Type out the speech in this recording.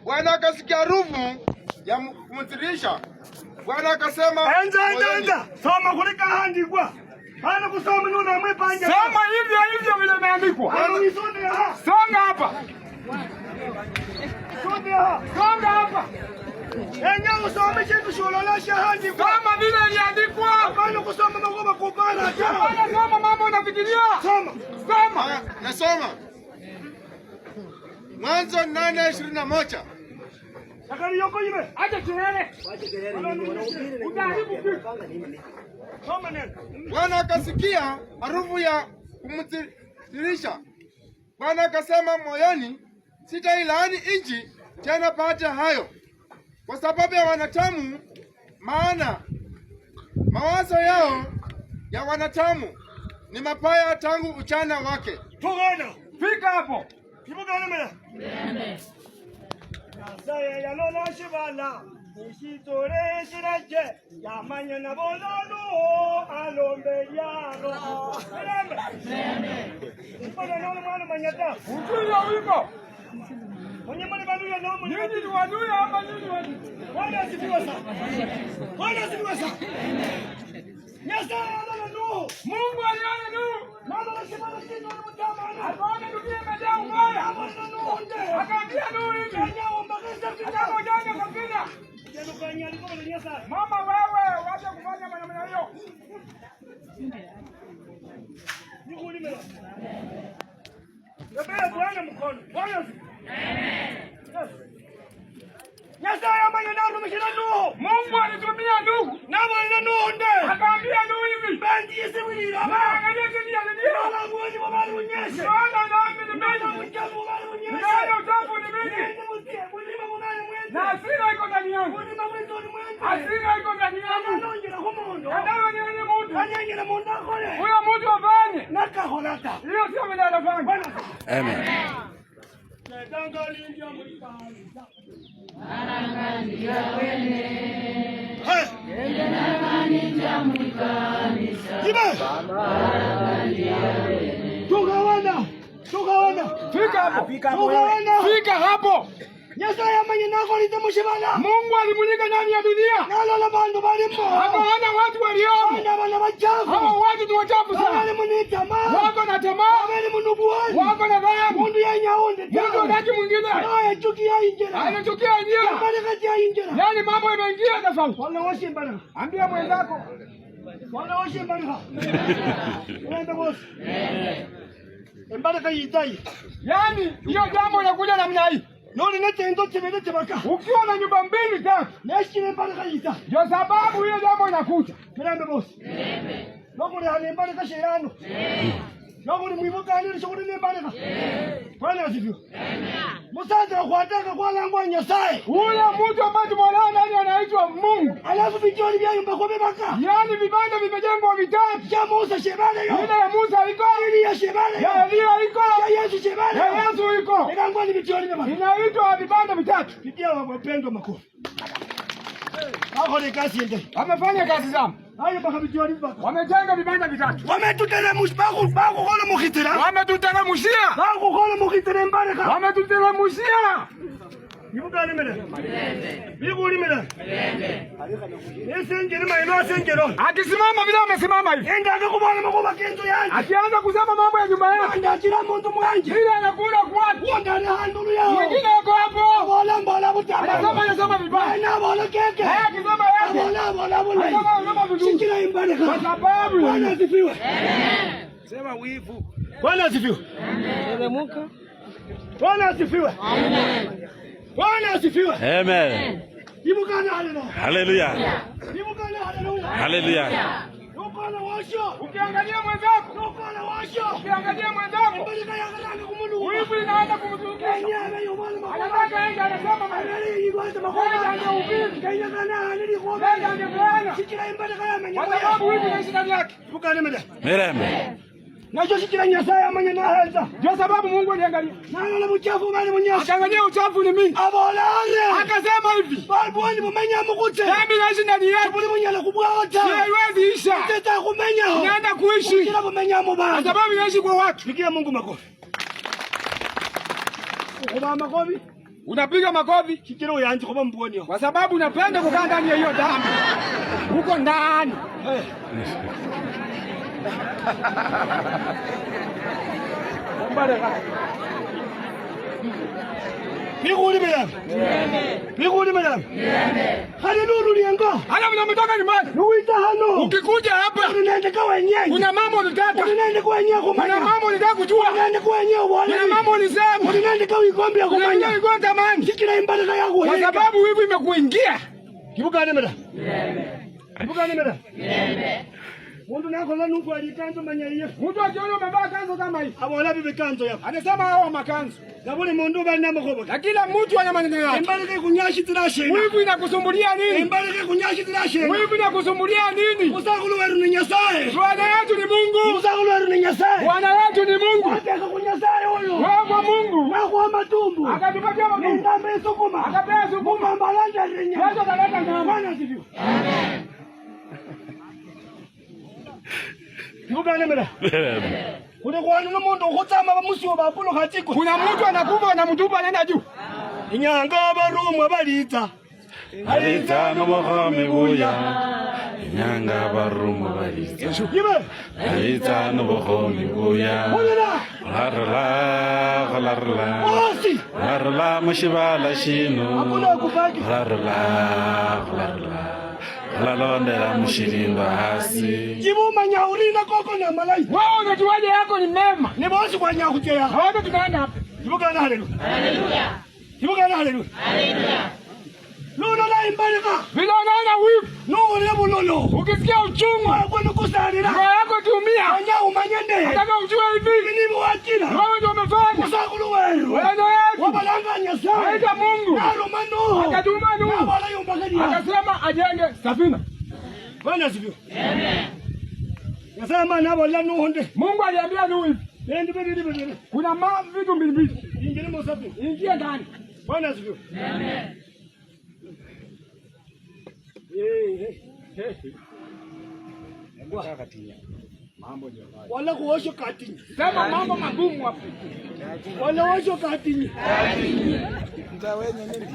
Bwana akasikia harufu ya kumtirisha. Bwana akasema, Enza. Soma kulika handikwa. Bana kusoma nuna mwepanja. Soma hivyo vile imeandikwa. Songa hapa. Songa hapa. Enyewe usome kitu shulolesha handikwa. Kama vile iliandikwa. Bana kusoma magoma kupana. Bana soma mambo unafikiria. Soma. Nasoma. Mwanzo 8:21. Sakari yoko ibe. Acha kelele. Soma neno. Bwana akasikia harufu ya kumtirisha. Bwana akasema moyoni, sitailaani nchi tena pata hayo, kwa sababu ya wanadamu, maana mawazo yao ya wanadamu ni mabaya tangu ujana wake. Tugana. Fika hapo. Ibugana mera. Saya ya lola shibala. Ishitore shiraje. Yamanya na bololo. Alombe yaro. Ibana nono mwana manyata. Utuya wiko. Mwenye mwana baluya nomo. Nini ni waduya hapa nini wadu? Bwana sifiwe sana. Nyasa ala no. Mungu aliona Nuhu. Mama shibala kino mtamana. Akaona dunia imejaa ubaya. Akaambia Nuhu hivi. Kama ujanja kabisa. Mama wewe wacha kufanya maneno hiyo. Nabea Bwana mkono. Bwana. Nyasa ya manya ndio mshina Nuhu. Mungu alitumia Nuhu. Na mwana Nuhu nde. Akaambia Nuhu hivi. Bendi yesiwili. Angalia dunia ndio. Wala mwezi mabali unyeshe. Naona dhambi ni mingi. Uchafu mabali unyeshe. Naona uchafu ni mingi. Na hasira iko ndani yangu. Hasira iko ndani yangu. Ndio nione mtu. Huyo mtu afanye. Hiyo sio vile anafanya. Amen. Tukawana. Fika hapo. Nyasa ya manya nako litamushibala. Mungu alimunika ndani ya dunia. Nalo la bandu balimo. Akaona watu waliomo. Bana wachafu. Hao watu ni wachafu sana. Wale mwenye tamaa. Wako na tamaa. Wale mnubuani. Wako na dhahabu. Mundu yenye aonde. Mungu hataki mwingine. Anachukia injera. Anachukia injera. Bana kati ya injera. Yaani mambo imeingia tofauti. Wala washe bana. Ambia mwenzako. Wala washe bana. Unaenda boss. Mbona kaitai? Yaani hiyo jambo linakuja namna hii. Noni nete ndo tebelete baka. Ukiwa na nyumba mbili tatu. Nashikile mbona kaita. Ndio sababu hiyo jambo inakuja. Mrembe boss. Noko ni hali mbona kashirano. Noko ni mwibuka ni shughuli ni mbona. Bwana asifiwe. Musanda kuataka kwa langwa nyasaye. Huyo mtu ambaye tumeona ndani anaitwa Mungu. Alafu vijoni vya nyumba kwa baka. Yaani vibanda vimejengwa vitatu. Ya Musa shebale yo. Ile ya Musa iko. Ile ya shebale yo. Ya Elia iko. Ya Yesu shebale. Ya Yesu iko. Ngangwa ni vijoni baba. Inaitwa vibanda vitatu. Pigia wapendwa makofi. Hao ni kazi ndio. Wamefanya kazi zao. Hayo baka vijoni baka. Wamejenga vibanda vitatu. Wametutelemusha bako kono mukitira. Wametutelemushia. Bako kono mukitira mbaraka. Wametutelemushia. Yibugani mele. Biguli mele. Nisengere maino asengero. Akisimama vile amesimama hivi. Enda akakubana makoba kenzo yanje. Akianza kusema mambo ya nyumba yake. Anda kila mtu mwanje. Ile anakula kwa. Ndani handulu yao. Mwingine yuko hapo. Bola mbala butaba. Anasema vibaya. Na bola keke. Akisema yake. Bola. Anasema vizuri. Sikira imbaraka. Kwa sababu Bwana asifiwe. Amen. Sema wivu. Bwana asifiwe. Amen. Bwana asifiwe. Amen. Bwana asifiwe. Amen. Ibukana haleluya. Hallelujah. Ibukana haleluya. Hallelujah. Ukana washo. Ukiangalia mwenzako. Ukana washo. Ukiangalia mwenzako. Mbona yakana kumundu. Wivu inaanza kumzunguka. Yenyewe yomana makona. Anataka yeye anasema maneno yigwaza makona. ndio ubiri. Kenya kana nili kwa. Ndio bwana. Sikira imbele kaya manya. Kwa sababu wivu ni ndani yake. Ibukana mede. Mirembe. Nacho sikira nyasaya manya na hanza. Ndio sababu Mungu aliangalia. Nalo uchafu bali mnyasi. Akaangalia uchafu ni mingi. Abolale. Akasema hivi. Balboni mumenya mukute. Dhambi naishi ndani yake. Buli munyala kubwata. Haiwezi isha. Teta kumenya ho. Naenda kuishi. Kila kumenya mubaya. Kwa sababu inaishi kwa watu. Pigia Mungu makofi. Kwa makofi. Unapiga makofi? Kikiro yanji kwa mboni. Kwa sababu unapenda kukaa ndani ya hiyo dhambi. Uko ndani. Biguli madam. Biguli madam. Haleluya lianga. Hana mnamtoka nyumbani. Nuita hano. Ukikuja hapa unaenda kwa wenyewe. Kuna mambo unataka. Unaenda kwa wenyewe kumanya. Kuna mambo unataka kujua. Unaenda kwa wenyewe bwana. Kuna mambo ulisema. Unaenda kwa igombe ya kumanya. Unaenda igombe man. Sikira imbada yangu. Kwa sababu wivu imekuingia. Kibuka madam. Kibuka madam. Mundu nako la nuko alikanzo manyaiye. Mtu akiona umevaa kanzo kama hii. Abola bibi kanzo yako. Anasema hao makanzo. Na bole mundu bali na makobo. Na kila mtu ana maneno yake. Imbalike kunyashi tirashe. Wivu inakusumbulia nini? Imbalike kunyashi tirashe. Wivu inakusumbulia nini? Musakulu weru ni Nyasaye. Bwana yetu ni Mungu. Musakulu weru ni Nyasaye. Bwana yetu ni Mungu. Ataka kunyasaye huyo. Wewe Mungu. Na kwa matumbu. Akatupatia matumbu. Ndambe sukuma. Akapea sukuma. Mbalanja rinya. Yesu akaleta nyama. Bwana sivyo. Amen. Yugane mera. Kuna kwa nini mundu ukutama bamusio bapulo katiko. Kuna mtu anakufa na mtupa anaenda juu. Inyanga barumwa balita. Alita no bohome buya. Inyanga barumwa balita. Yibe. Alita no bohome buya. Larla larla. Osi. Larla mashibala shino. Akuna kupaki. Larla. Lalondera mushirimba hasi. Jibuma nyaurina koko na malai. Wao unajuaje yako ni mema? Ni bosi kwa nyakutea. Hawapo tunaenda hapa. Jibuka na haleluya. Haleluya. Jibuka na haleluya. Haleluya. Lolo la imbalika. Vile unaona wivu. Lolo le bulolo. Ukisikia uchungu. Kwa nukusalira. Roho yako tumia. Anya umanyende. Nataka ujue hivi. Mimi mwakina. Wewe ndio umefanya. Musakulu weru. Bwana yetu. Wabalanga Nyasaye. Aita Mungu. Narumano. Akatuma Nuhu. Na wala yumbagalia. Akasema ajenge safina. Bwana sivyo. Amen. Nasema na wala Nuhu. Mungu aliambia Nuhu hivi. Ndio. Kuna vitu mbili. Ingia msafi. Ingia ndani. Bwana sivyo. Amen. Wala kuosho katini. Sema mambo magumu hapo. Wala kuosho katini. Mtawenye nini?